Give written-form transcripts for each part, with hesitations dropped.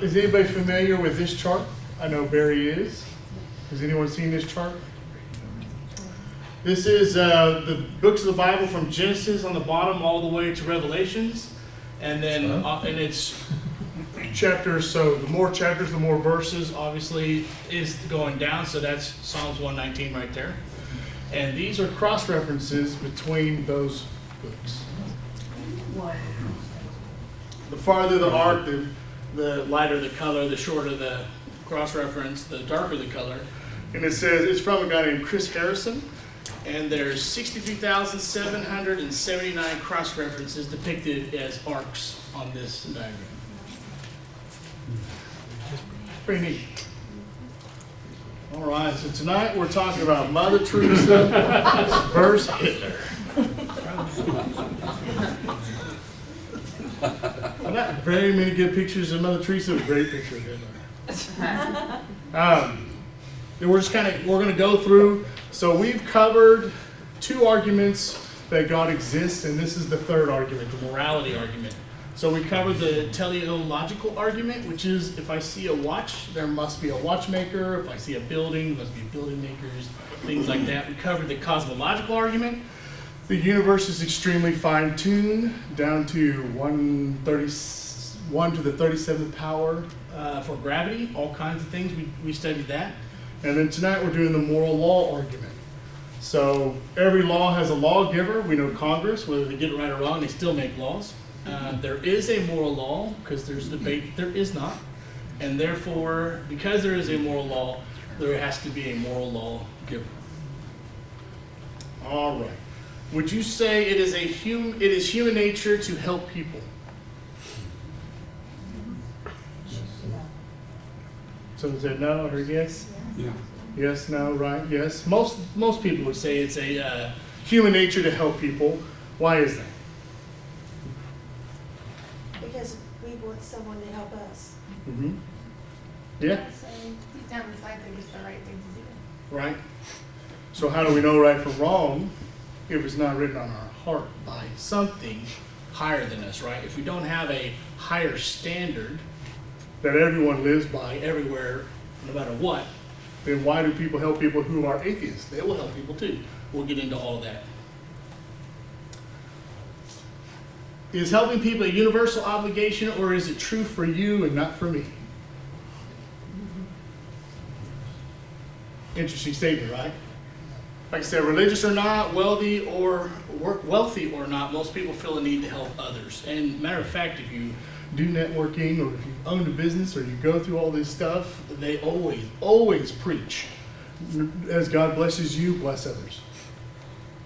Is anybody familiar with this chart? I know Barry is. Has anyone seen this chart? This is the books of the Bible from Genesis on the bottom all the way to Revelations. And then and it's chapters, so the more chapters, the more verses, obviously, is going down. So that's Psalms 119 right there. And these are cross-references between those books. The farther the arc, the lighter the color, the shorter the cross-reference, the darker the color. And it says, it's from a guy named Chris Harrison. And there's 63,779 cross-references depicted as arcs on this diagram. It's pretty neat. All right, so tonight we're talking about Mother Teresa versus Hitler. Not very many good pictures of Mother Teresa, a great picture of Hitler. We're going to go through. So we've covered two arguments that God exists, and this is the third argument, the morality argument. So we covered the teleological argument, which is if I see a watch, there must be a watchmaker. If I see a building, there must be building makers, things like that. We covered the cosmological argument. The universe is extremely fine-tuned, down to 1 to the 37th power for gravity, all kinds of things. We studied that. And then tonight we're doing the moral law argument. So every law has a lawgiver. We know Congress, whether they get it right or wrong, they still make laws. There is a moral law, because there's debate, there is not. And therefore, because there is a moral law, there has to be a moral law giver. All right. Would you say it is human nature to help people? Someone said no, or yes? Yeah. Yes, no, right, yes. Most people would say it's a human nature to help people. Why is that? Because we want someone to help us. Mm-hmm. Yeah, So deep down inside, think it's the right thing to do. right. So how do we know right from wrong if it's not written on our heart by something higher than us, right? If we don't have a higher standard that everyone lives by everywhere, no matter what, then why do people help people who are atheists? They will help people too. We'll get into all of that. Is helping people a universal obligation, or is it true for you and not for me? Interesting statement, right? Like I said, religious or not, wealthy or not, most people feel a need to help others. And matter of fact, if you do networking, or if you own a business, or you go through all this stuff, they always preach, as God blesses you, bless others.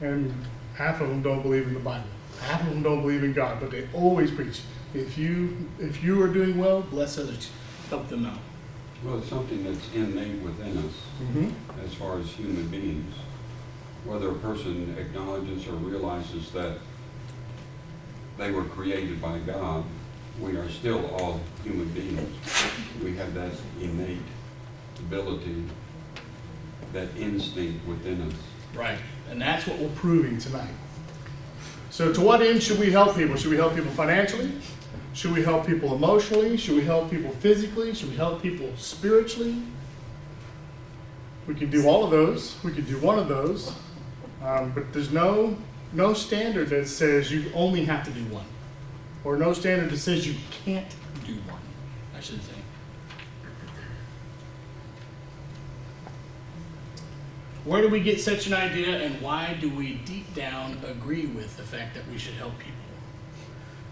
And half of them don't believe in the Bible. Half of them don't believe in God, but they always preach. If you are doing well, bless others, help them out. Well, it's something that's innate within us as far as human beings. Whether a person acknowledges or realizes that they were created by God, we are still all human beings. We have that innate ability, that instinct within us. Right, and that's what we're proving tonight. So to what end should we help people? Should we help people financially? Should we help people emotionally? Should we help people physically? Should we help people spiritually? We can do all of those. We could do one of those. But there's no standard that says you only have to do one. Or no standard that says you can't do one, I should say. Where do we get such an idea, and why do we deep down agree with the fact that we should help people?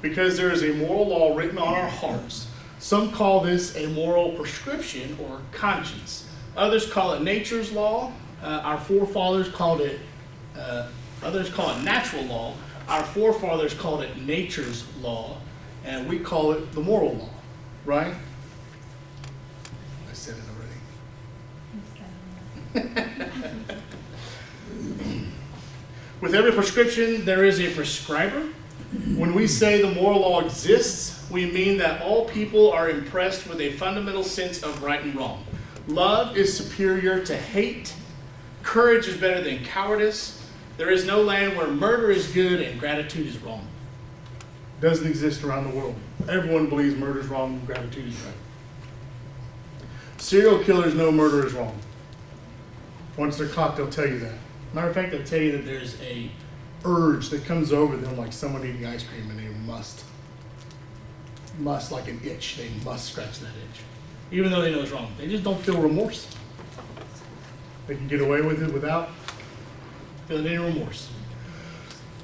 Because there is a moral law written on our hearts. Some call this a moral prescription or conscience. Others call it nature's law. Our forefathers called it, others call it natural law. Our forefathers called it nature's law, and we call it the moral law, right? I said it already. With every prescription, there is a prescriber. When we say the moral law exists, we mean that all people are impressed with a fundamental sense of right and wrong. Love is superior to hate. Courage is better than cowardice. There is no land where murder is good and gratitude is wrong. Doesn't exist around the world. Everyone believes murder is wrong and gratitude is right. Serial killers know murder is wrong. Once they're caught, they'll tell you that. Matter of fact, they'll tell you that there's a urge that comes over them like someone eating ice cream, and they must like an itch. They must scratch that itch. Even though they know it's wrong. They just don't feel remorse. They can get away with it without feeling any remorse.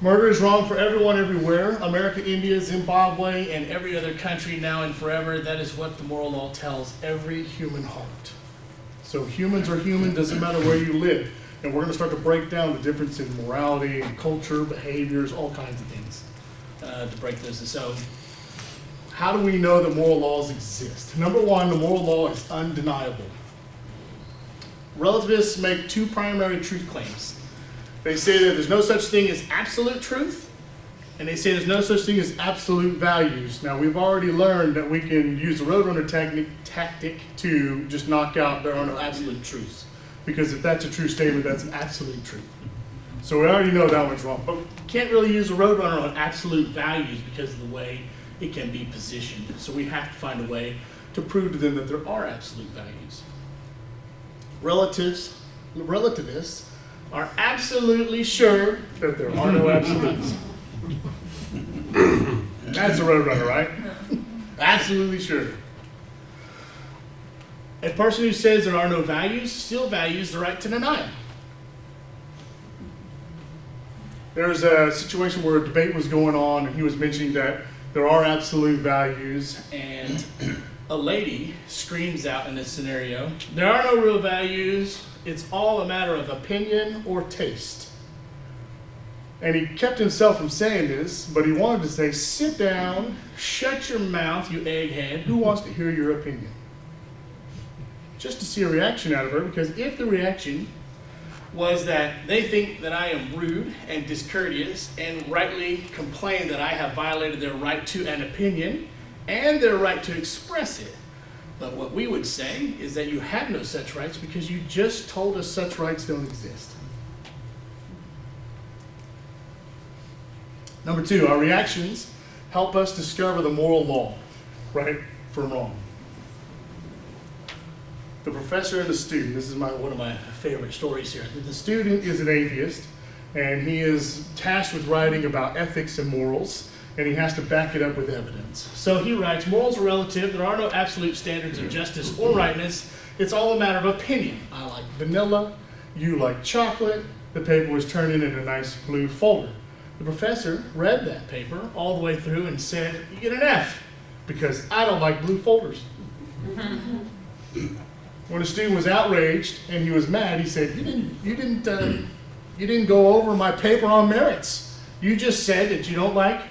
Murder is wrong for everyone everywhere. America, India, Zimbabwe, and every other country now and forever. That is what the moral law tells every human heart. So humans are human, doesn't matter where you live. And we're going to start to break down the difference in morality and culture, behaviors, all kinds of things to break this. So how do we know that moral laws exist? Number one, the moral law is undeniable. Relativists make two primary truth claims. They say that there's no such thing as absolute truth, and they say there's no such thing as absolute values. Now, we've already learned that we can use the Roadrunner tactic to just knock out there are no absolute truths. Because if that's a true statement, that's an absolute truth. So we already know that one's wrong. But we can't really use a Roadrunner on absolute values because of the way it can be positioned. So we have to find a way to prove to them that there are absolute values. Relativists are absolutely sure that there are no absolutes. That's a Roadrunner, right? Absolutely sure. A person who says there are no values still values the right to deny them. There's a situation where a debate was going on, and he was mentioning that there are absolute values, and a lady screams out in this scenario, there are no real values, it's all a matter of opinion or taste. And he kept himself from saying this, but he wanted to say, sit down, shut your mouth, you egghead, who wants to hear your opinion? Just to see a reaction out of her, because if the reaction was that they think that I am rude and discourteous and rightly complain that I have violated their right to an opinion and their right to express it. But what we would say is that you have no such rights because you just told us such rights don't exist. Number two, our reactions help us discover the moral law, right from wrong. The professor and the student, this is one of my favorite stories here. The student is an atheist, and he is tasked with writing about ethics and morals, and he has to back it up with evidence. So he writes, morals are relative, there are no absolute standards of justice or rightness, it's all a matter of opinion. I like vanilla, you like chocolate, the paper was turned in a nice blue folder. The professor read that paper all the way through and said, you get an F, because I don't like blue folders. When the student was outraged and he was mad, he said, you didn't go over my paper on merits. You just said that you don't like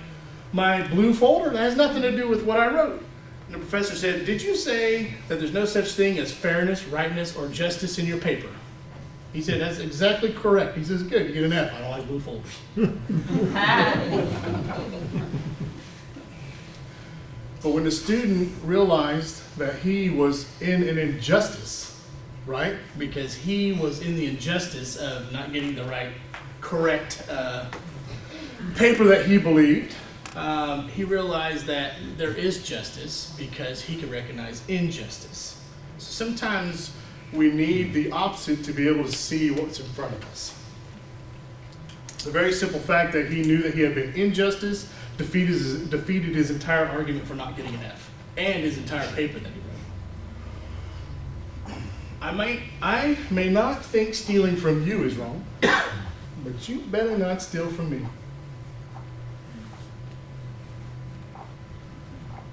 my blue folder. That has nothing to do with what I wrote. And the professor said, did you say that there's no such thing as fairness, rightness, or justice in your paper? He said, that's exactly correct. He says, good, you get an F. I don't like blue folders. But when the student realized that he was in an injustice, right? Because he was in the injustice of not getting the right, correct paper that he believed, he realized that there is justice because he can recognize injustice. So sometimes we need the opposite to be able to see what's in front of us. The very simple fact that he knew that he had been injustice defeated his entire argument for not getting an F and his entire paper that he wrote. I may not think stealing from you is wrong, but you better not steal from me.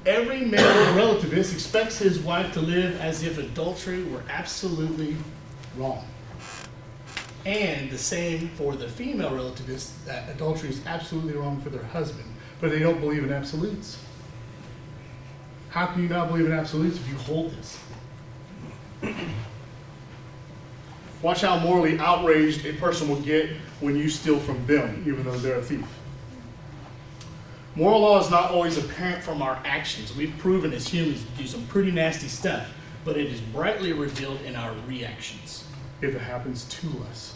Every male relativist expects his wife to live as if adultery were absolutely wrong. And the same for the female relativists, that adultery is absolutely wrong for their husband, but they don't believe in absolutes. How can you not believe in absolutes if you hold this? Watch how morally outraged a person will get when you steal from them, even though they're a thief. Moral law is not always apparent from our actions. We've proven as humans to do some pretty nasty stuff, but it is brightly revealed in our reactions if it happens to us.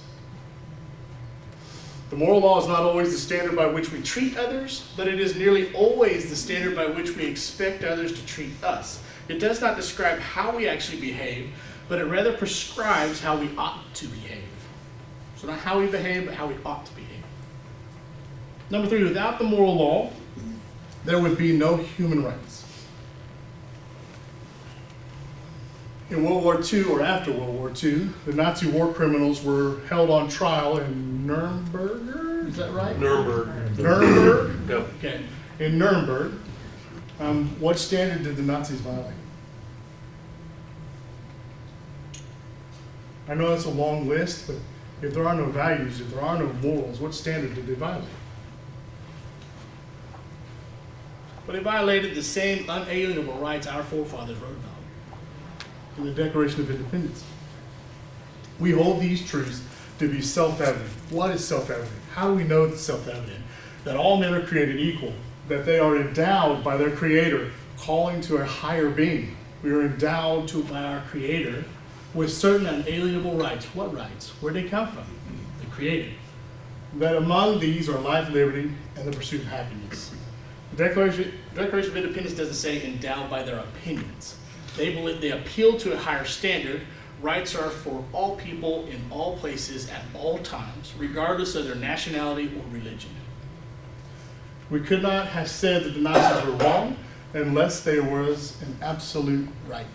The moral law is not always the standard by which we treat others, but it is nearly always the standard by which we expect others to treat us. It does not describe how we actually behave, but it rather prescribes how we ought to behave. So not how we behave, but how we ought to behave. Number 3, without the moral law, there would be no human rights. In World War II, or after World War II, the Nazi war criminals were held on trial in Nuremberg, is that right? Nuremberg. Nuremberg? Yep. Okay, in Nuremberg. What standard did the Nazis violate? I know that's a long list, but if there are no values, if there are no morals, what standard did they violate? But they violated the same unalienable rights our forefathers wrote about in the Declaration of Independence. We hold these truths to be self-evident. What is self-evident? How do we know it's self-evident? That all men are created equal, that they are endowed by their Creator, calling to a higher being. We are endowed by our Creator with certain unalienable rights. What rights? Where did they come from? The Creator. That among these are life, liberty, and the pursuit of happiness. The Declaration of Independence doesn't say endowed by their opinions. They appeal to a higher standard. Rights are for all people in all places at all times, regardless of their nationality or religion. We could not have said that the Nazis were wrong unless there was an absolute right.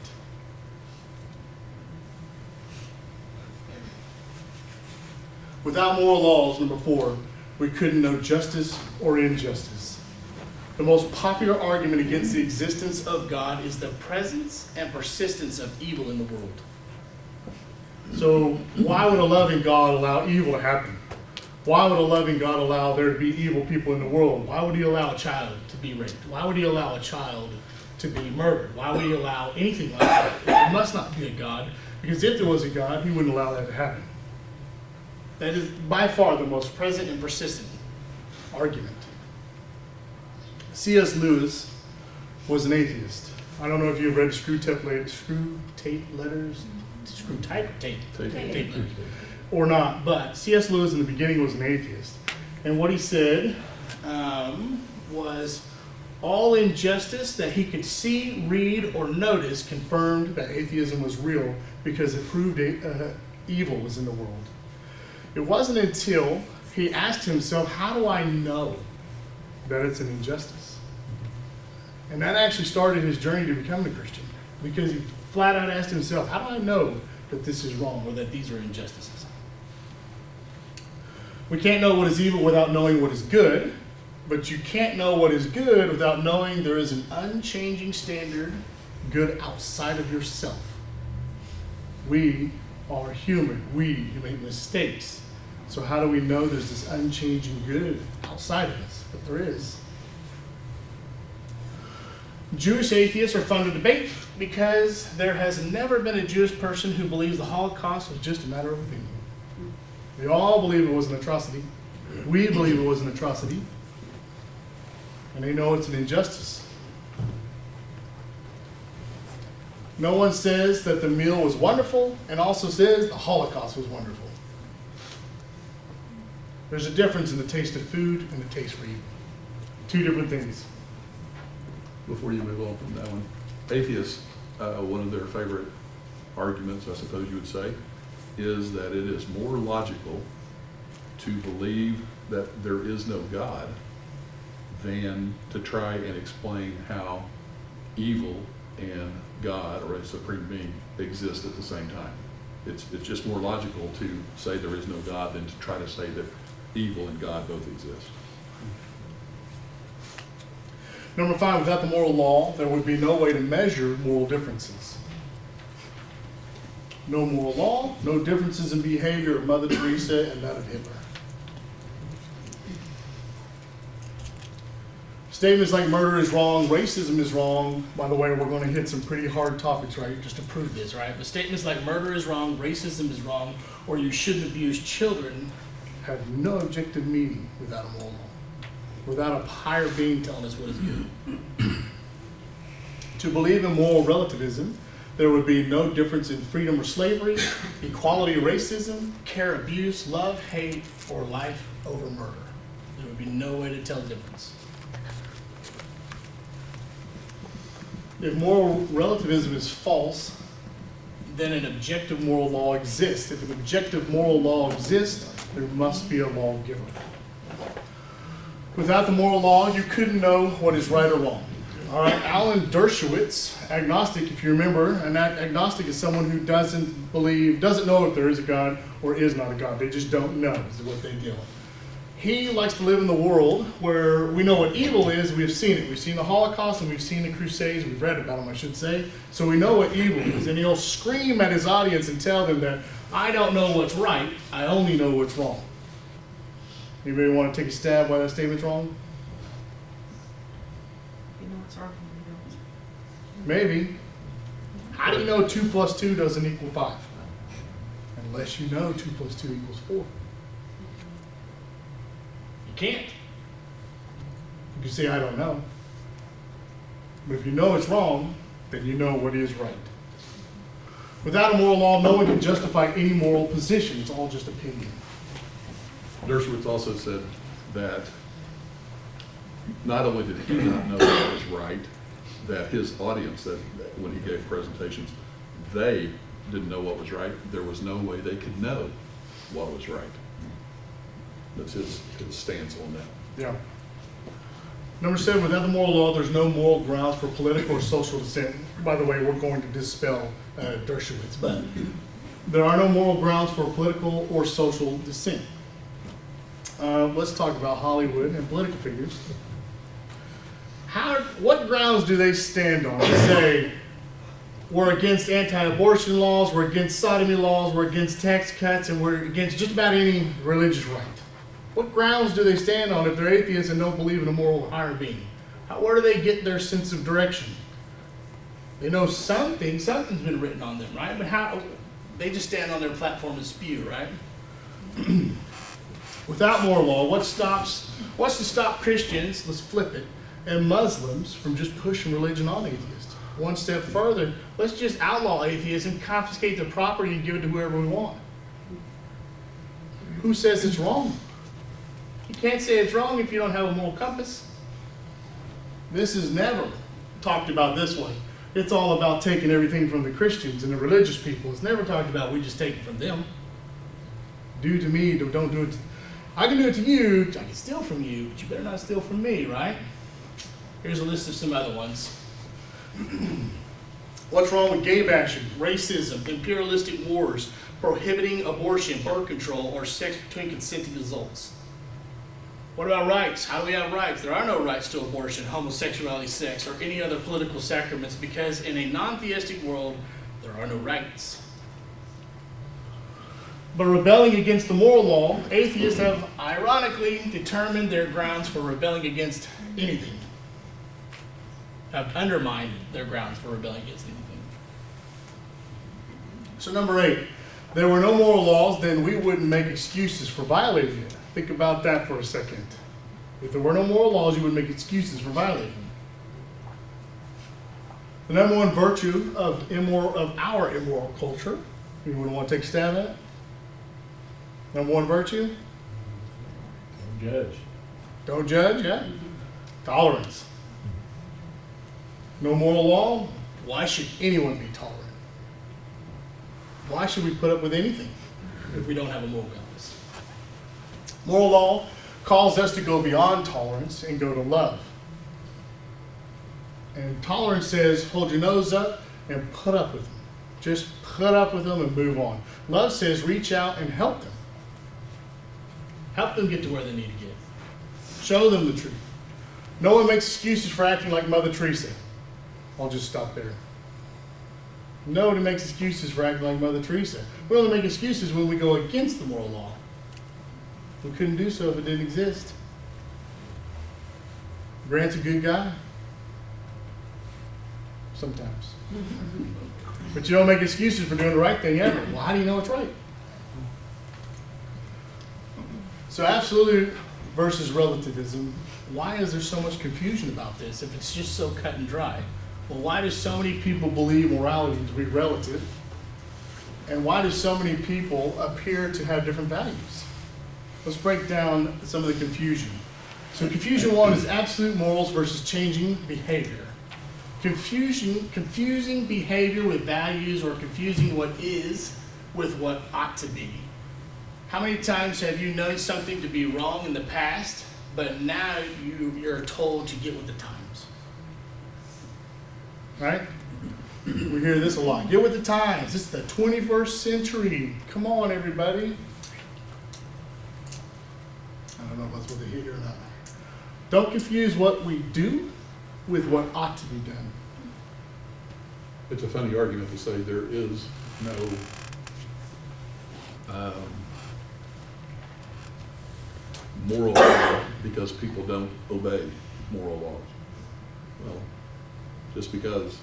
Without moral laws, number 4, we couldn't know justice or injustice. The most popular argument against the existence of God is the presence and persistence of evil in the world. So why would a loving God allow evil to happen? Why would a loving God allow there to be evil people in the world? Why would he allow a child to be raped? Why would he allow a child to be murdered? Why would he allow anything like that? There must not be a God, because if there was a God, he wouldn't allow that to happen. That is by far the most present and persistent argument. C.S. Lewis was an atheist. I don't know if you've read Screw Tape Letters, or not, but C.S. Lewis in the beginning was an atheist. And what he said was all injustice that he could see, read, or notice confirmed that atheism was real because it proved evil was in the world. It wasn't until he asked himself, how do I know that it's an injustice? And that actually started his journey to becoming a Christian, because he flat out asked himself, how do I know that this is wrong or that these are injustices? We can't know what is evil without knowing what is good, but you can't know what is good without knowing there is an unchanging standard, good outside of yourself. We are human. We make mistakes. So how do we know there's this unchanging good outside of us? But there is. Jewish atheists are fun to debate because there has never been a Jewish person who believes the Holocaust was just a matter of opinion. They all believe it was an atrocity. We believe it was an atrocity. And they know it's an injustice. No one says that the meal was wonderful and also says the Holocaust was wonderful. There's a difference in the taste of food and the taste for evil. Two different things. Before you move on from that one, atheists, one of their favorite arguments, I suppose you would say, is that it is more logical to believe that there is no God than to try and explain how evil and God, or a supreme being, exist at the same time. It's just more logical to say there is no God than to try to say that evil and God both exist. Number 5, without the moral law, there would be no way to measure moral differences. No moral law, no differences in behavior of Mother Teresa and that of Hitler. Statements like murder is wrong, racism is wrong. By the way, we're going to hit some pretty hard topics, right, just to prove this, right? But statements like murder is wrong, racism is wrong, or you shouldn't abuse children have no objective meaning without a moral law. Without a higher being telling us what is good. To believe in moral relativism, there would be no difference in freedom or slavery, equality, racism, care, abuse, love, hate, or life over murder. There would be no way to tell the difference. if moral relativism is false, then an objective moral law exists. If an objective moral law exists, there must be a lawgiver. Without the moral law, you couldn't know what is right or wrong. All right, Alan Dershowitz, agnostic, if you remember, an agnostic is someone who doesn't know if there is a God or is not a God. They just don't know, is what they deal with. He likes to live in the world where we know what evil is, we've seen it. We've seen the Holocaust and we've seen the Crusades, we've read about them, I should say. So we know what evil is. And he'll scream at his audience and tell them that, I don't know what's right, I only know what's wrong. Anybody want to take a stab why that statement's wrong? You know it's arguing, you don't. Maybe. How do you know 2 plus 2 doesn't equal 5? Unless you know 2 plus 2 equals 4. You can't. You can say, I don't know. But if you know it's wrong, then you know what is right. Without a moral law, no one can justify any moral position. It's all just opinion. Dershowitz also said that not only did he not know what was right, that his audience, that when he gave presentations, they didn't know what was right. There was no way they could know what was right. That's his stance on that. Yeah. Number 7, without the moral law, there's no moral grounds for political or social dissent. By the way, we're going to dispel Dershowitz, but there are no moral grounds for political or social dissent. Let's talk about Hollywood and political figures. What grounds do they stand on to say we're against anti-abortion laws, we're against sodomy laws, we're against tax cuts, and we're against just about any religious right? What grounds do they stand on if they're atheists and don't believe in a moral higher being? Where do they get their sense of direction? They know something's been written on them, right? But how? They just stand on their platform and spew, right? Without moral law, what's to stop Christians, let's flip it, and Muslims from just pushing religion on atheists? One step further, let's just outlaw atheism, confiscate their property, and give it to whoever we want. Who says it's wrong? You can't say it's wrong if you don't have a moral compass. This is never talked about this way. It's all about taking everything from the Christians and the religious people. It's never talked about we just take it from them. Do to me, don't do it. I can do it to you, I can steal from you, but you better not steal from me, right? Here's a list of some other ones. What's wrong with gay bashing, racism, imperialistic wars, prohibiting abortion, birth control, or sex between consenting adults? What about rights? How do we have rights? There are no rights to abortion, homosexuality, sex, or any other political sacraments because in a non-theistic world, there are no rights. But rebelling against the moral law, atheists have ironically determined their grounds for rebelling against anything. Have undermined their grounds for rebelling against anything. So number 8, there were no moral laws, then we wouldn't make excuses for violating it. Think about that for a second. If there were no moral laws, you would make excuses for violating them. The number 1 virtue of our immoral culture, anyone want to take a stab at it? Number 1 virtue? Don't judge. Don't judge, yeah? Tolerance. No moral law? Why should anyone be tolerant? Why should we put up with anything if we don't have a moral compass? Moral law calls us to go beyond tolerance and go to love. And tolerance says, hold your nose up and put up with them. Just put up with them and move on. Love says, reach out and help them. Help them get to where they need to get. Show them the truth. No one makes excuses for acting like Mother Teresa. I'll just stop there. Nobody makes excuses for acting like Mother Teresa. We only make excuses when we go against the moral law. We couldn't do so if it didn't exist. Grant's a good guy. Sometimes. But you don't make excuses for doing the right thing ever. Well, how do you know it's right? So absolute versus relativism. Why is there so much confusion about this if it's just so cut and dry? Well, why do so many people believe morality to be relative? And why do so many people appear to have different values? Let's break down some of the confusion. So confusion 1 is absolute morals versus changing behavior. confusing behavior with values, or confusing what is with what ought to be. How many times have you known something to be wrong in the past, but now you're told to get with the times? Right? We hear this a lot. Get with the times. It's the 21st century. Come on, everybody. I don't know if that's what they hear or not. Don't confuse what we do with what ought to be done. It's a funny argument to say there is no moral law because people don't obey moral laws. Well, just because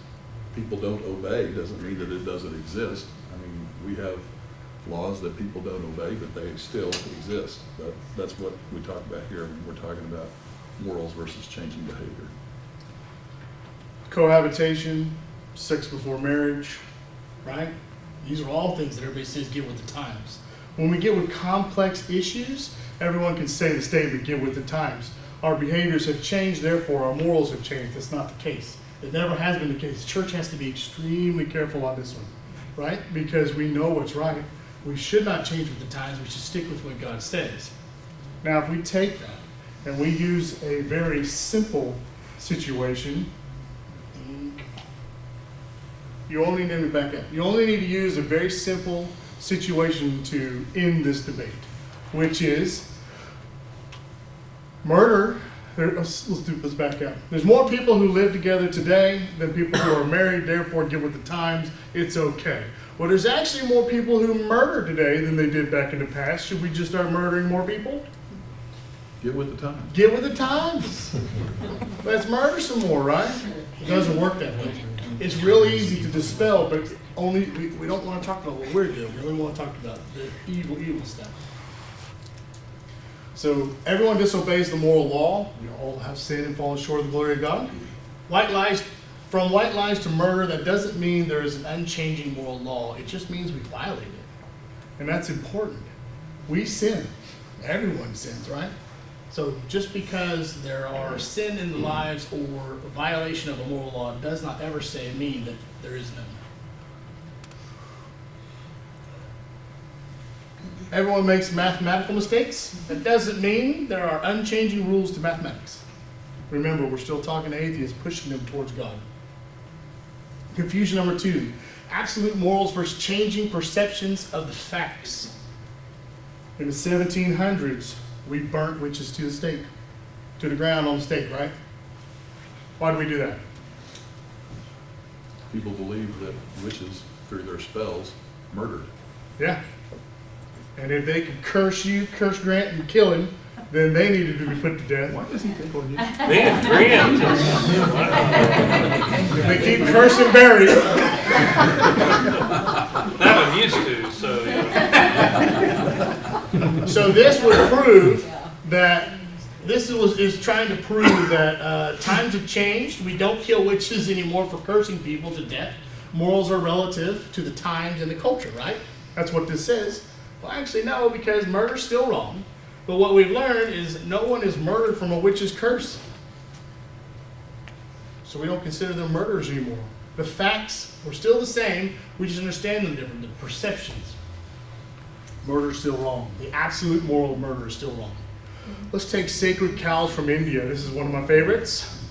people don't obey doesn't mean that it doesn't exist. I mean, we have laws that people don't obey, but they still exist. But that's what we talk about here when we're talking about morals versus changing behavior. Cohabitation, sex before marriage, right? These are all things that everybody says get with the times. When we get with complex issues, everyone can say the statement, get with the times. Our behaviors have changed, therefore our morals have changed. That's not the case. It never has been the case. The church has to be extremely careful on this one, right? Because we know what's right. We should not change with the times. We should stick with what God says. Now, if we take that and we use a very simple situation, you only need to back up. You only need to use a very simple situation to end this debate, which is murder. Let's back up. There's more people who live together today than people who are married, therefore get with the times. It's okay. Well, there's actually more people who murder today than they did back in the past. Should we just start murdering more people? Get with the times. Get with the times. Let's murder some more, right? It doesn't work that way. It's really easy to dispel, but only we don't want to talk about what we're doing. We only want to talk about the evil stuff. So everyone disobeys the moral law. We all have sinned and fallen short of the glory of God. From white lies to murder, that doesn't mean there is an unchanging moral law. It just means we violate it. And that's important. We sin. Everyone sins, right? So just because there are sin in the lives or a violation of a moral law does not ever mean that there is none. Everyone makes mathematical mistakes. That doesn't mean there are unchanging rules to mathematics. Remember, we're still talking to atheists, pushing them towards God. Confusion number 2. Absolute morals versus changing perceptions of the facts. In the 1700s, we burnt witches to the stake, to the ground on the stake, right? Why do we do that? People believe that witches, through their spells, murdered. Yeah. And if they could curse you, curse Grant, and kill him, then they needed to be put to death. Why does he pick on you? Man, Grant. If they keep cursing Barry, That one used to, so. so this would prove that is trying to prove that times have changed. We don't kill witches anymore for cursing people to death. Morals are relative to the times and the culture, right? That's what this says. Well, actually, no, because murder's still wrong. But what we've learned is no one is murdered from a witch's curse. So we don't consider them murderers anymore. The facts are still the same. We just understand them different. The perceptions. Murder is still wrong. The absolute moral of murder is still wrong. Let's take sacred cows from India. This is one of my favorites.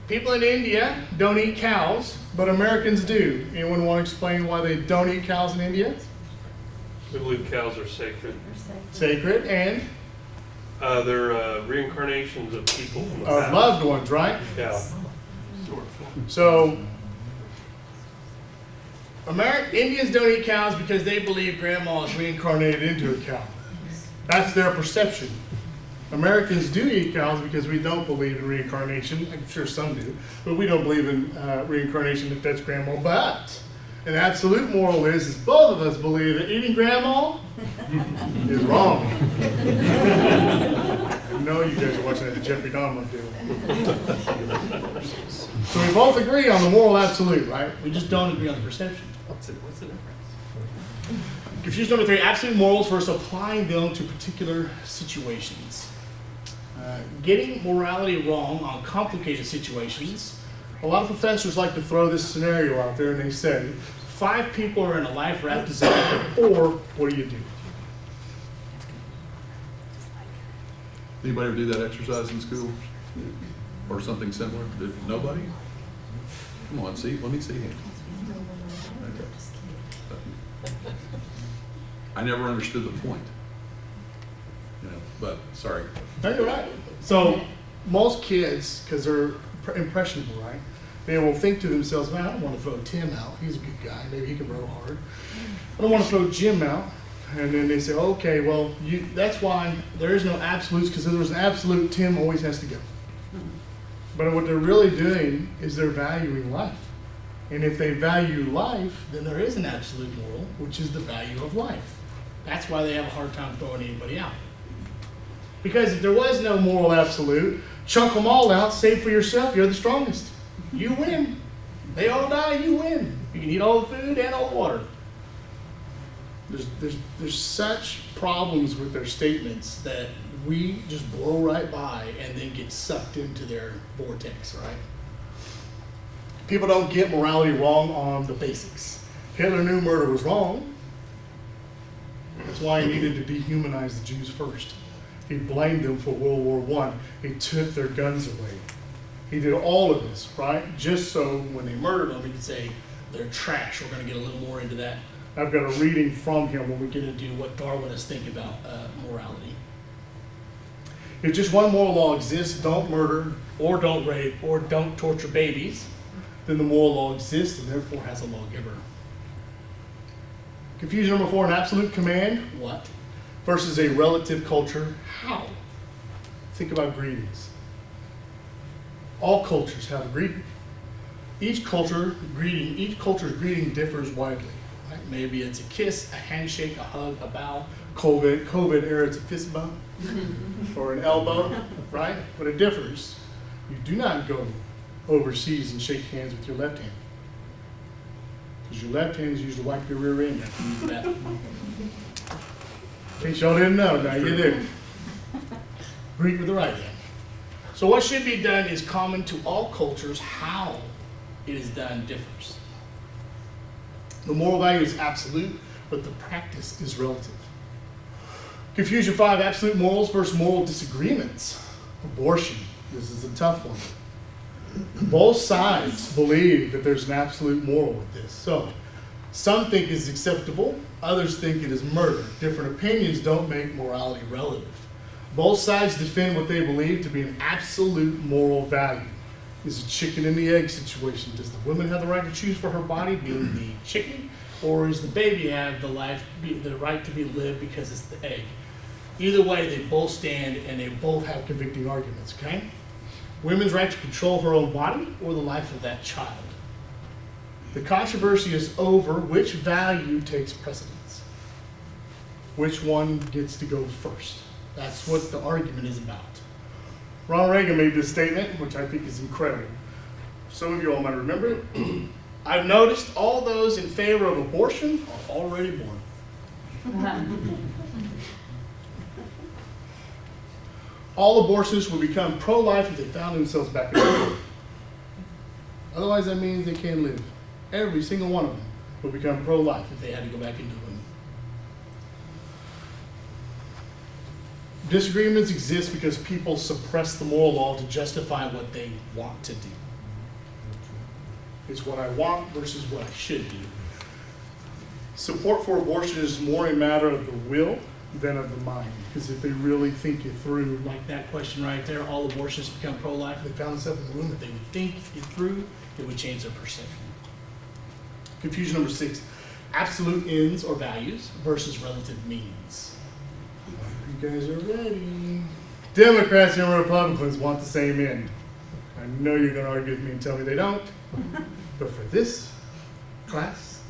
People in India don't eat cows, but Americans do. Anyone want to explain why they don't eat cows in India? We believe cows are sacred. Sacred and They're reincarnations of people from the past. loved ones, right? Yeah. So, Indians don't eat cows because they believe grandma is reincarnated into a cow. That's their perception. Americans do eat cows because we don't believe in reincarnation. I'm sure some do, but we don't believe in reincarnation if that's grandma. But an absolute moral is both of us believe that eating grandma is wrong. I know you guys are watching that Jeffrey Dahmer deal. So we both agree on the moral absolute, right? We just don't agree on the perception. What's the difference? Confusion number 3, absolute morals versus applying them to particular situations. Getting morality wrong on complicated situations A lot of professors like to throw this scenario out there and they say, 5 people are in a life raft designed for 4, what do you do? Anybody ever do that exercise in school? Or something similar? Nobody? Come on, see, let me see hands. Okay. I never understood the point. You know, but, sorry. No, you're right. So most kids, because they're impressionable, right? They will think to themselves, man, I don't want to throw Tim out. He's a good guy. Maybe he can row hard. I don't want to throw Jim out. And then they say, okay, well, that's why there is no absolutes, because if there was an absolute, Tim always has to go. But what they're really doing is they're valuing life. And if they value life, then there is an absolute moral, which is the value of life. That's why they have a hard time throwing anybody out. Because if there was no moral absolute, chunk them all out, save for yourself, you're the strongest. You win. They all die, you win. You can eat all the food and all the water. There's such problems with their statements that we just blow right by and then get sucked into their vortex, right? People don't get morality wrong on the basics. Hitler knew murder was wrong. That's why he needed to dehumanize the Jews first. He blamed them for World War I. He took their guns away. He did all of this, right? Just so when they murdered them, he could say, they're trash. We're going to get a little more into that. I've got a reading from him when we get into what Darwinists think about morality. If just one moral law exists, don't murder, or don't rape, or don't torture babies, then the moral law exists and therefore has a lawgiver. Confusion number 4, an absolute command, what? Versus a relative culture, how? Think about greetings. All cultures have a greeting. Each culture's greeting differs widely. Right? Maybe it's a kiss, a handshake, a hug, a bow. COVID era, it's a fist bump or an elbow, right? But it differs. You do not go overseas and shake hands with your left hand, because your left hand is used to wipe your rear end after you use the bathroom. In case y'all didn't know, now you do. Greet with the right hand. So what should be done is common to all cultures. How it is done differs. The moral value is absolute, but the practice is relative. Confusion 5, absolute morals versus moral disagreements. Abortion. This is a tough one. Both sides believe that there's an absolute moral with this. So some think it's acceptable, others think it is murder. Different opinions don't make morality relative. Both sides defend what they believe to be an absolute moral value. It's a chicken and the egg situation. Does the woman have the right to choose for her body, being the chicken, or does the baby have the right to be lived because it's the egg? Either way, they both stand and they both have convicting arguments, okay? Women's right to control her own body or the life of that child. The controversy is over which value takes precedence. Which one gets to go first? That's what the argument is about. Ronald Reagan made this statement, which I think is incredible. Some of you all might remember it. I've noticed all those in favor of abortion are already born. All abortionists will become pro-life if they found themselves back in the womb. Otherwise, that means they can't live. Every single one of them will become pro-life if they had to go back into the womb. Disagreements exist because people suppress the moral law to justify what they want to do. It's what I want versus what I should do. Support for abortion is more a matter of the will than of the mind. Because if they really think it through, like that question right there, all abortionists become pro-life. If they found themselves in the room, if they would think it through, it would change their perception. Confusion number 6, absolute ends or values versus relative means. You guys are ready. Democrats and Republicans want the same end. I know you're going to argue with me and tell me they don't. But for this class,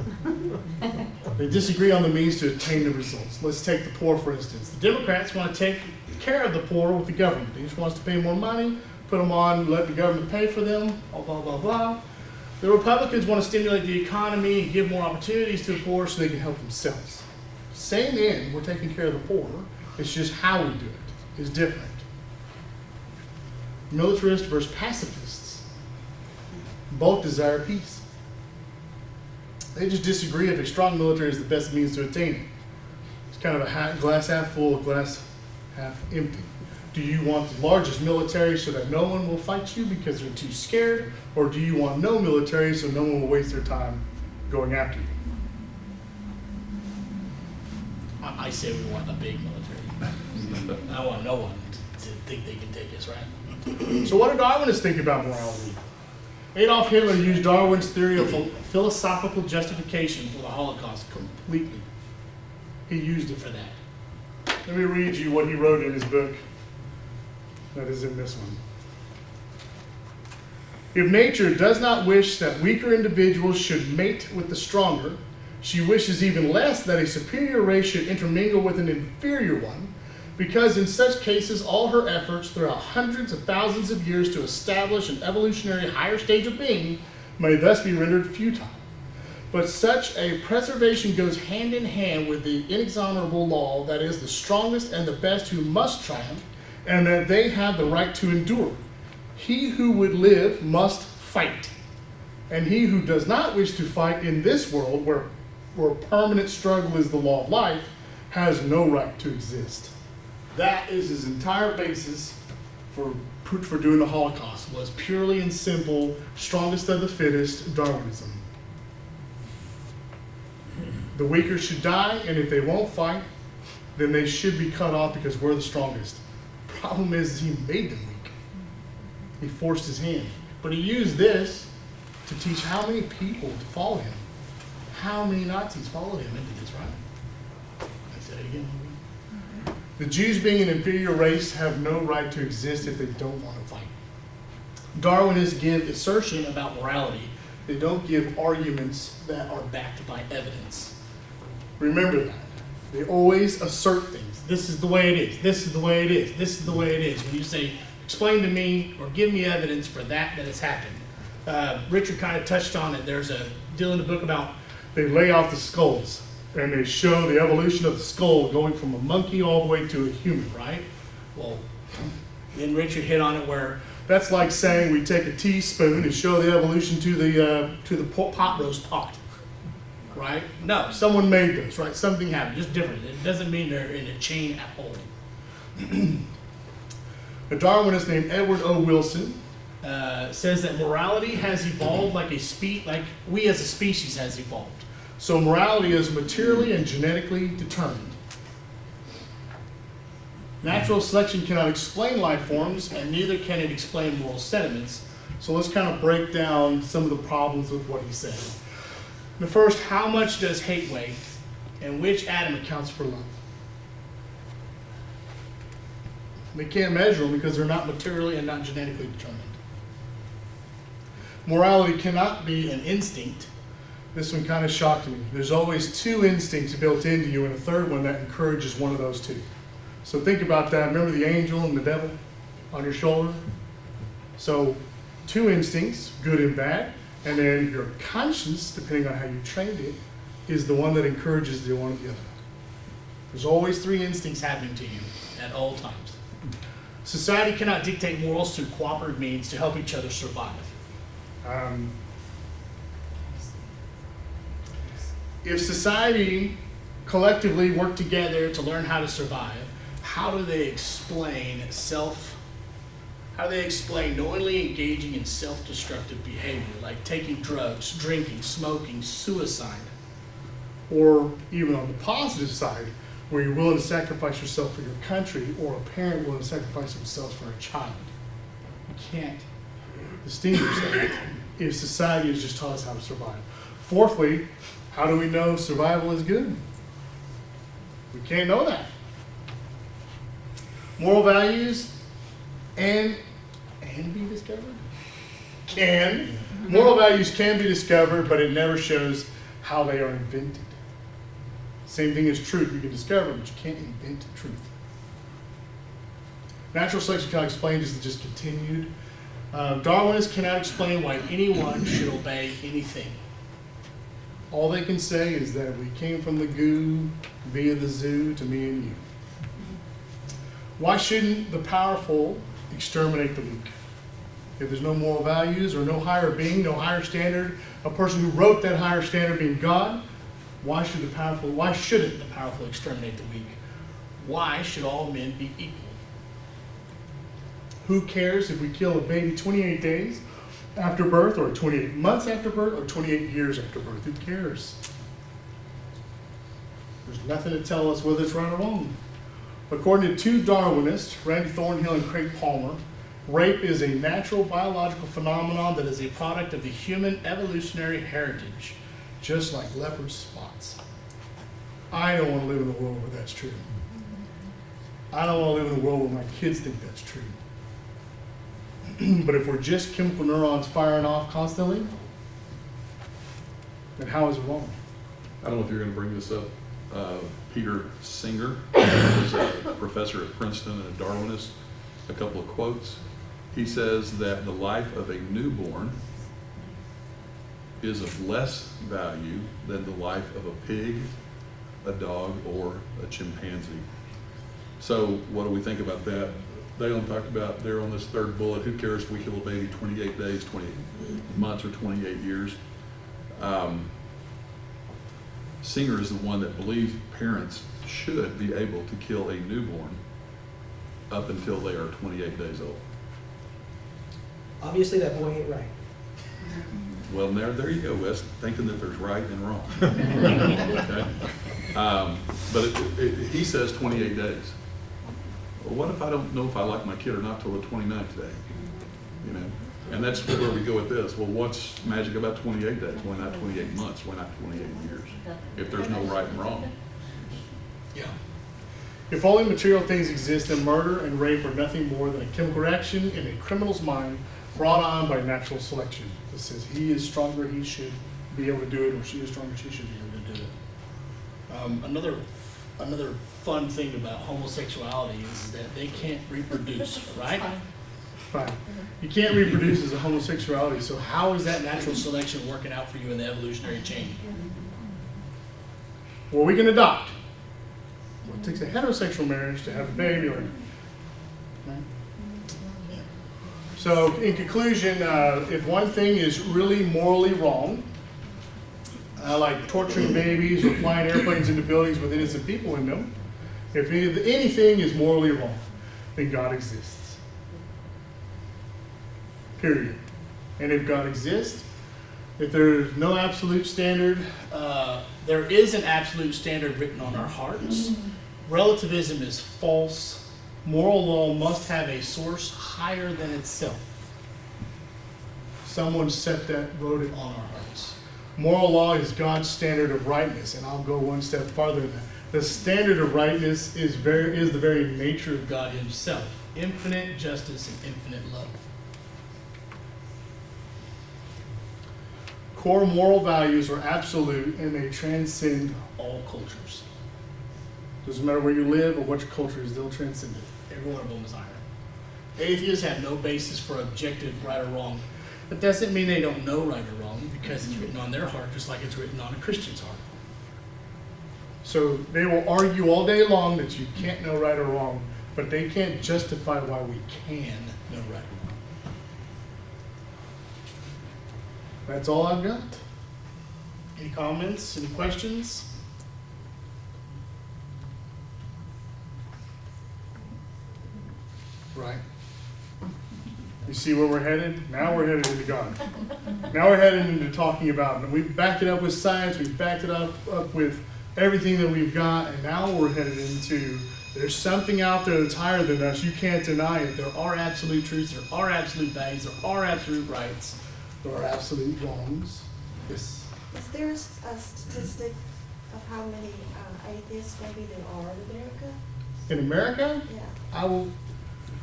they disagree on the means to attain the results. Let's take the poor, for instance. The Democrats want to take care of the poor with the government. They just want us to pay more money, put them on, let the government pay for them, blah, blah, blah, blah. The Republicans want to stimulate the economy and give more opportunities to the poor so they can help themselves. Same end, we're taking care of the poor. It's just how we do it is different. Militarists versus pacifists. Both desire peace. They just disagree if a strong military is the best means to attain it. It's kind of a glass half full, glass half empty. Do you want the largest military so that no one will fight you because they're too scared? Or do you want no military so no one will waste their time going after you? I say we want a big military. I want no one to think they can take us, right? So what do Darwinists think about morality? Adolf Hitler used Darwin's theory of philosophical justification for the Holocaust completely. He used it for that. Let me read you what he wrote in his book. That is in this one. If nature does not wish that weaker individuals should mate with the stronger, she wishes even less that a superior race should intermingle with an inferior one, because in such cases all her efforts throughout hundreds of thousands of years to establish an evolutionary higher stage of being may thus be rendered futile. But such a preservation goes hand in hand with the inexorable law that is the strongest and the best who must triumph, and that they have the right to endure. He who would live must fight, and he who does not wish to fight in this world where permanent struggle is the law of life has no right to exist. That is his entire basis for doing the Holocaust, was purely and simple, strongest of the fittest Darwinism. The weaker should die, and if they won't fight, then they should be cut off because we're the strongest. Problem is he made them weak. He forced his hand. But he used this to teach how many people to follow him. How many Nazis followed him into this, right? I said it again. The Jews, being an inferior race, have no right to exist if they don't want to fight. Darwinists give assertion about morality. They don't give arguments that are backed by evidence. Remember that. They always assert things. This is the way it is. This is the way it is. This is the way it is. When you say, explain to me or give me evidence for that has happened. Richard kind of touched on it. There's a deal in the book about they lay out the skulls and they show the evolution of the skull going from a monkey all the way to a human, right? Well, then Richard hit on it where that's like saying we take a teaspoon and show the evolution to the pot roast pot. Right? No, someone made those, right? Something happened, just different. It doesn't mean they're in a chain at all. A Darwinist named Edward O. Wilson says that morality has evolved like we as a species has evolved. So morality is materially and genetically determined. Natural selection cannot explain life forms, and neither can it explain moral sentiments. So let's kind of break down some of the problems with what he said. The first, how much does hate weigh, and which atom accounts for love? They can't measure them because they're not materially and not genetically determined. Morality cannot be an instinct. This one kind of shocked me. There's always two instincts built into you and a third one that encourages one of those two. So think about that. Remember the angel and the devil on your shoulder? So two instincts, good and bad. And then your conscience, depending on how you trained it, is the one that encourages the one or the other. There's always three instincts happening to you at all times. Society cannot dictate morals through cooperative means to help each other survive. If society collectively worked together to learn how to survive, how do they explain knowingly engaging in self-destructive behavior, like taking drugs, drinking, smoking, suicide? Or even on the positive side, where you're willing to sacrifice yourself for your country, or a parent willing to sacrifice themselves for a child. You can't distinguish that if society has just taught us how to survive. Fourthly, how do we know survival is good? We can't know that. Moral values and be discovered? Moral values can be discovered, but it never shows how they are invented. Same thing as truth. You can discover, but you can't invent truth. Natural selection cannot explain, this is just continued. Darwinists cannot explain why anyone should obey anything. All they can say is that we came from the goo via the zoo to me and you. Why shouldn't the powerful exterminate the weak? If there's no moral values or no higher being, no higher standard, a person who wrote that higher standard being God, why shouldn't the powerful exterminate the weak? Why should all men be equal? Who cares if we kill a baby 28 days after birth, or 28 months after birth, or 28 years after birth? Who cares? There's nothing to tell us whether it's right or wrong. According to two Darwinists, Randy Thornhill and Craig Palmer, rape is a natural biological phenomenon that is a product of the human evolutionary heritage, just like leopard spots. I don't want to live in a world where that's true. I don't want to live in a world where my kids think that's true. But if we're just chemical neurons firing off constantly, then how is it wrong? I don't know if you're going to bring this up. Peter Singer is a professor at Princeton and a Darwinist. A couple of quotes. He says that the life of a newborn is of less value than the life of a pig, a dog, or a chimpanzee. So what do we think about that? Dalen talked about there on this third bullet, who cares if we kill a baby 28 days, 28 months, or 28 years? Singer is the one that believes parents should be able to kill a newborn up until they are 28 days old. Obviously, that boy ain't right. Well, there you go, Wes, thinking that there's right and wrong. Okay? But he says 28 days. Well, what if I don't know if I like my kid or not till the 29th day? You know, and that's where we go with this. Well, what's magic about 28 days? Why not 28 months? Why not 28 years? If there's no right and wrong. Yeah. If only material things exist, then murder and rape are nothing more than a chemical reaction in a criminal's mind brought on by natural selection. It says he is stronger, he should be able to do it, or she is stronger, she should be able to do it. Another fun thing about homosexuality is that they can't reproduce, right? Fine. You can't reproduce as a homosexuality, so how is that natural selection working out for you in the evolutionary chain? Well, we can adopt. Well, it takes a heterosexual marriage to have a baby, right? So, in conclusion, if one thing is really morally wrong, like torturing babies or flying airplanes into buildings with innocent people in them, if anything is morally wrong, then God exists. Period. And if God exists, if there's no absolute standard, there is an absolute standard written on our hearts. Relativism is false. Moral law must have a source higher than itself. Someone wrote it on our hearts. Moral law is God's standard of rightness, and I'll go one step farther than that. The standard of rightness is the very nature of God himself. Infinite justice and infinite love. Core moral values are absolute and they transcend all cultures. Doesn't matter where you live or what your culture is, they'll transcend it. Every one of them is iron. Atheists have no basis for objective right or wrong. That doesn't mean they don't know right or wrong, because it's written on their heart just like it's written on a Christian's heart. So they will argue all day long that you can't know right or wrong, but they can't justify why we can know right or wrong. That's all I've got. Any comments? Any questions? Right. You see where we're headed? Now we're headed into God. Now we're headed into talking about, and we've backed it up with science, we've backed it up with everything that we've got, and now we're headed into, there's something out there that's higher than us. You can't deny it. There are absolute truths, there are absolute values, there are absolute rights, there are absolute wrongs. Yes. Is there a statistic of how many atheists maybe there are in America? In America? Yeah.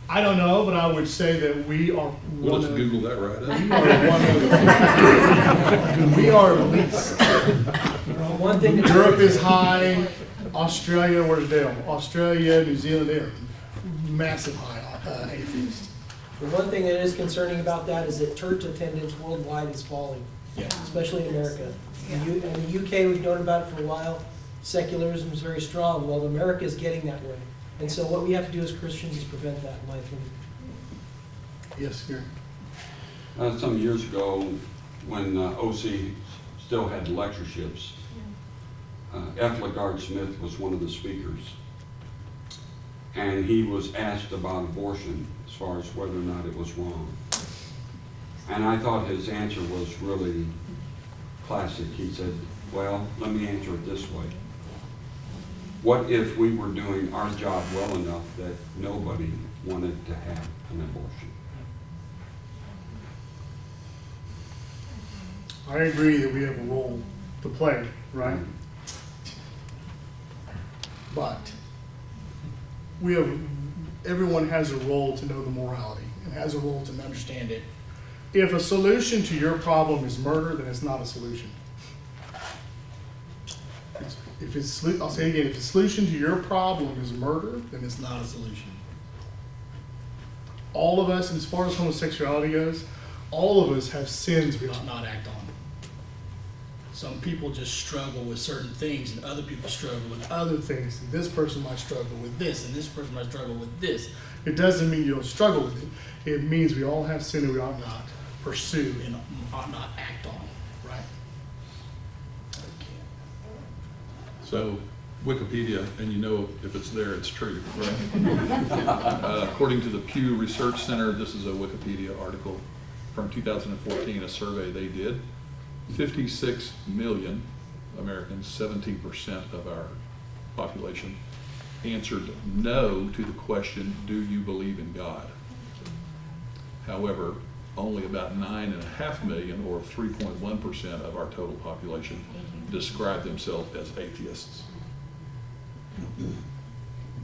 I don't know, but I would say that we are We'll one just of Google that right up. we are one of we are least. One thing that Europe is high. Australia, where's Dale? Australia, New Zealand, they're massive high atheists. the one thing that is concerning about that is that church attendance worldwide is falling, Yeah. especially in America. In the UK, we've known about it for a while. Secularism is very strong. Well, America is getting that way. And so what we have to do as Christians is prevent that, in my opinion. Yes, Gary. Some years ago, when OC still had lectureships, F. LaGard Smith was one of the speakers. And he was asked about abortion as far as whether or not it was wrong. And I thought his answer was really classic. He said, well, let me answer it this way. What if we were doing our job well enough that nobody wanted to have an abortion? I agree that we have a role to play, right? But everyone has a role to know the morality and has a role to understand it. If a solution to your problem is murder, then it's not a solution. I'll say it again, if the solution to your problem is murder, then it's not a solution. All of us, as far as homosexuality goes, all of us have sins we ought not act on. Some people just struggle with certain things, and other people struggle with other things. And this person might struggle with this, and this person might struggle with this. It doesn't mean you don't struggle with it. It means we all have sin that we ought not pursue and ought not act on, right? So Wikipedia, and you know if it's there, it's true, right? According to the Pew Research Center, this is a Wikipedia article from 2014, a survey they did. 56 million Americans, 17% of our population, answered no to the question, do you believe in God? However, only about 9.5 million, or 3.1% of our total population, describe themselves as atheists.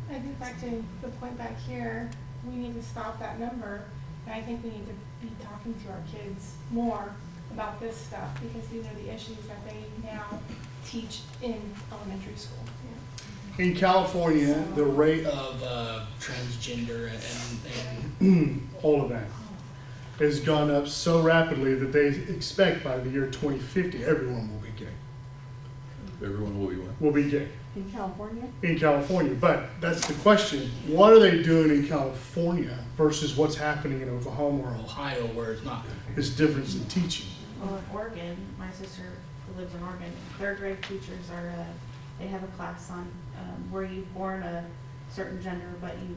I think back to the point back here, we need to stop that number, and I think we need to be talking to our kids more about this stuff, because these are the issues that they now teach in elementary school. In California, the rate of transgender and all of that has gone up so rapidly that they expect by the year 2050, everyone will be gay. Everyone will be one. Will be gay. In California? In California, but that's the question. What are they doing in California versus what's happening in Oklahoma or Ohio, where it's not this difference in teaching? Well, in Oregon, my sister who lives in Oregon, third grade teachers are, they have a class on were you born a certain gender, but you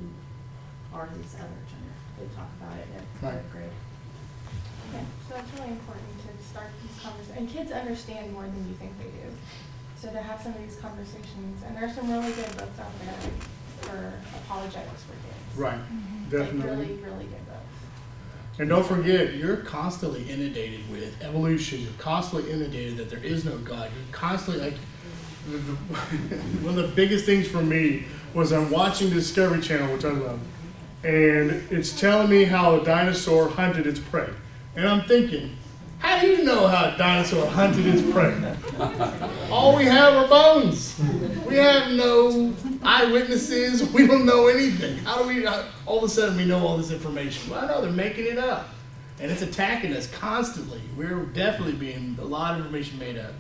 are this other gender. They talk about it in Right. third grade. Yeah, so it's really important to start these conversations, and kids understand more than you think they do. So to have some of these conversations, and there's some really good books out there for apologetics for kids. Right, Like definitely. really, really good books. And don't forget, you're constantly inundated with evolution. You're constantly inundated that there is no God. You're constantly like, one of the biggest things for me was I'm watching Discovery Channel, which I love, and it's telling me how a dinosaur hunted its prey. And I'm thinking, how do you know how a dinosaur hunted its prey? All we have are bones. We have no eyewitnesses. We don't know anything. How do we, all of a sudden we know all this information? Well, I know they're making it up. And it's attacking us constantly. We're definitely being a lot of information made up.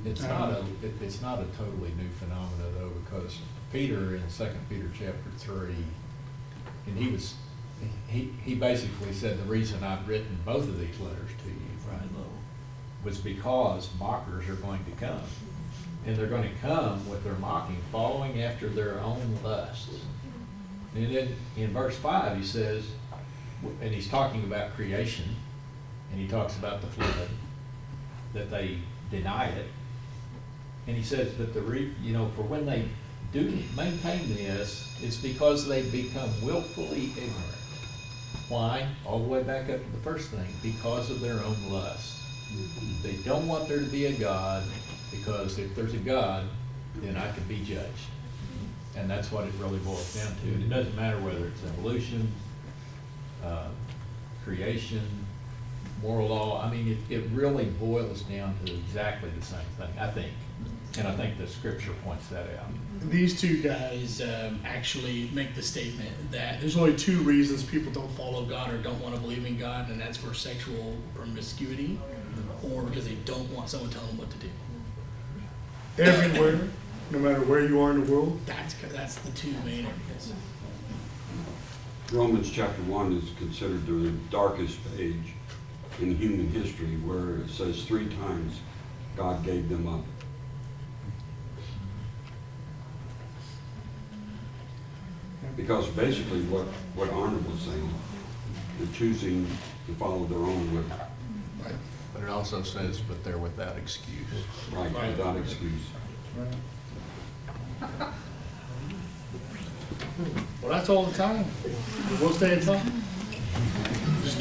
It's not a totally new phenomena though, because Peter in 2 Peter chapter 3, and he basically said the reason I've written both of these letters to you, right, was because mockers are going to come. And they're going to come with their mocking, following after their own lusts. And then in verse 5 he says, and he's talking about creation, and he talks about the flood, that they deny it. And he says that for when they do maintain this, it's because they become willfully ignorant. Why? All the way back up to the first thing, because of their own lust. They don't want there to be a God, because if there's a God, then I can be judged. And that's what it really boils down to. And it doesn't matter whether it's evolution, creation, moral law. I mean, it really boils down to exactly the same thing, I think. And I think the scripture points that out. These two guys actually make the statement that there's only two reasons people don't follow God or don't want to believe in God, and that's for sexual promiscuity or because they don't want someone telling them what to do. Everywhere, no matter where you are in the world, that's the two main areas. Romans chapter 1 is considered the darkest page in human history where it says 3 times God gave them up. Because basically what Arnold was saying, they're choosing to follow their own will. But it also says, but they're without excuse. Right, without excuse. Well, that's all the time. We'll stay in touch.